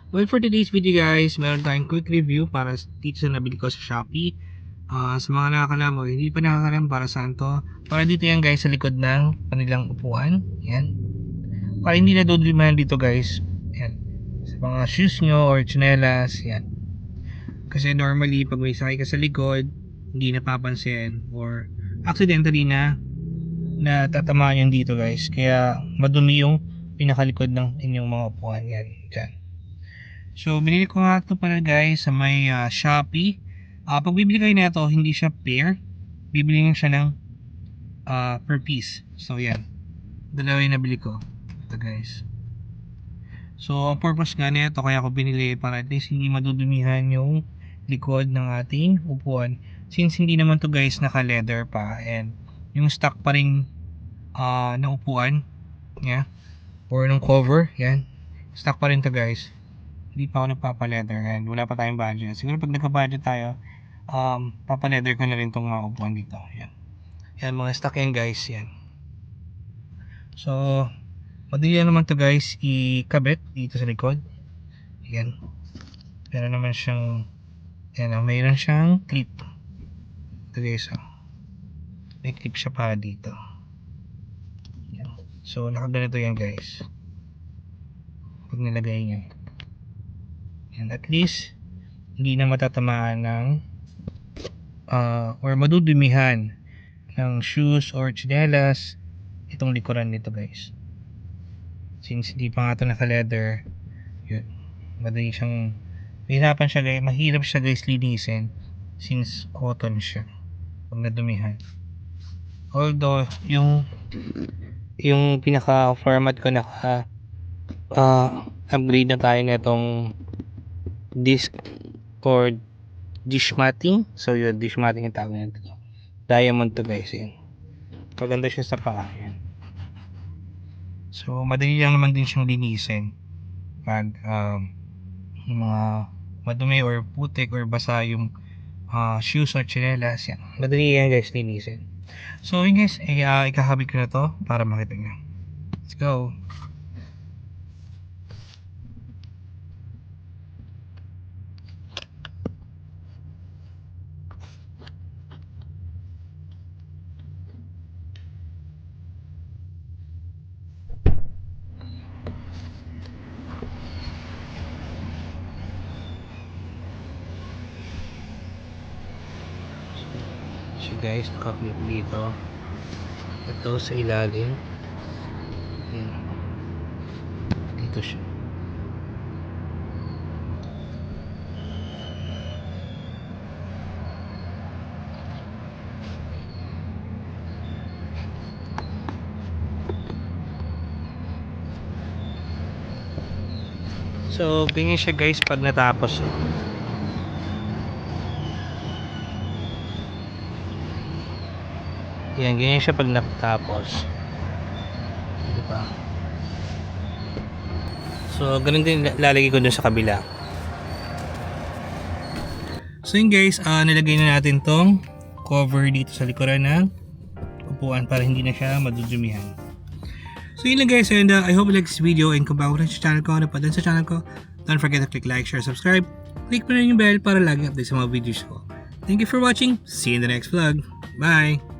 Well, for today's video guys, meron tayong quick review para dito sa nabili ko sa Shopee. Sa mga nakakalam o hindi pa nakakalam para saan to. Para dito yan guys sa likod ng kanilang upuan. Yan. Para hindi na duduliman dito guys. Yan. Sa mga shoes nyo or tsinelas. Yan. Kasi normally pag may sakay ka sa likod, hindi napapansin or accidentally na natatamaan yan dito guys. Kaya madumi yung pinakalikod ng inyong mga upuan. Yan. Dyan. So, binili ko nga ito pala guys sa may Shopee. Pag bibili kayo nito, hindi siya pair. Bibili nga siya ng per piece. So, yan. Dalawa yung nabili ko. Ito guys. So, ang purpose nga nito, kaya ako binili para at least hindi madudumihan yung likod ng ating upuan. Since hindi naman to guys naka-leather pa and yung stock pa rin na upuan. Yeah. Or ng cover. Yan. Stock pa rin to guys. Hindi pa ako nagpapa-leather and wala pa tayong budget. Siguro pag nagka-budget tayo, papa-leather ko na rin itong mga upuan dito. Yan. Yan, mga stock yan guys. Yan. So, madali naman to guys ikabit dito sa likod. Yan. Pero naman siyang, yan, mayroon siyang clip. Ito guys, may clip siya para dito. Yan. So, nakaganito yan guys. Pag nilagay niya. And at least hindi na matatamaan ng or madudumihan ng shoes or tsinelas itong likuran nito guys. Since hindi pa nga ito naka-leather, yun, madali siyang mahirapan siya guys, mahirap siya guys linisin since cotton siya pag nadumihan. Although yung pinaka format ko naka upgrade na tayo na itong disc or dish matting. So yun, dish matting yung tawag nito. Diamond to guys, yun. Kaganda siya sa paa, yan. So madali lang naman din siyang linisin pag mga madumi or putik or basa yung shoes or tsinelas, yan. Madali yan guys linisin. So yun guys, ikakabit ko na to para makita nyo. Let's go. So guys, nakaklik dito. Ito sa ilalim. Ayan. Dito siya. So, ganyan siya guys pag natapos. Yan, ganyan siya pag natapos. Diba? So, ganun din lalagay ko dun sa kabila. So yun guys, nilagay na natin tong cover dito sa likuran ng upuan para hindi na siya madudumihan. So yun lang guys, and I hope you like this video, and kung bago rin sa channel ko, napadaan sa channel ko, don't forget to click like, share, subscribe. Click mo rin yung bell para laging update sa mga videos ko. Thank you for watching. See you in the next vlog. Bye!